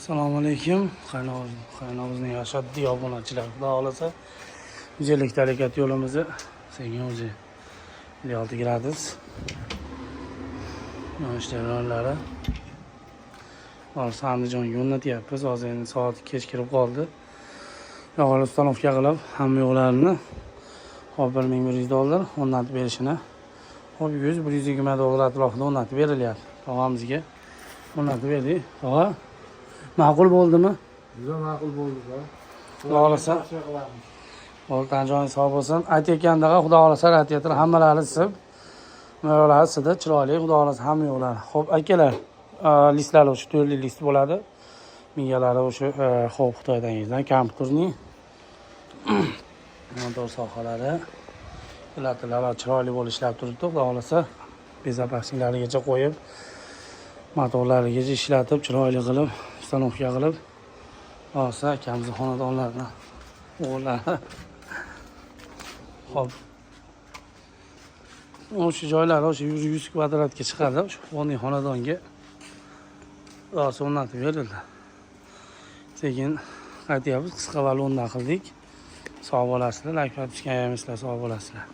Assalomu alaykum. Qaynog'imizning ashaddiy obunachilar. Xudo xolasa 150 harakat yo'limizni sekin o'zi 56 gradus. Yo'nalishlarlari. Hozir Andijonga o'rnatyapmiz. Hozir endi soat kech kirib qoldi. Yo'g'on ustanovka qilib hamma yo'llarini hop $1100 o'rnatib berishini. Hop 100-120 atrofida o'rnatib berilyapti. Tog'amizga o'rnatib berdik. Tog'a ma'qul bo'ldimi? Juda ma'qul bo'ldi. Xudo xolasa. O'rtan joyingiz sog' bo'lsin. Aytayotgandaqa xudo xolasa radiator hammalari isib, mo'yalari isidi, chiroyli, xudo xolasa hamma yo'qlari. Xo'p, akalar, listlari o'sha 4 list bo'ladi. Migalari o'sha xo'p Xitoydan kelgan kompyuterning motor sohalari, platalari chiroyli bo'lib ishlab turibdi. Xudo xolasa bezapasliklarigacha qo'yib, motorlarigacha ishlatib, chiroyli qilib, ustanovka qilib, olsa akamizni xonadonlarini o'g'illari. Xo'p. O'sha joylari o'sha 100 kvadratga chiqadi. O'sha o'rniy xonadonga rosa o'rnatib berildi. Sekin qaytyapmiz, qisqa balondan qildik. Sog' bo'lasizlar, like qilib tushgan emaslar, sog' bo'lasizlar.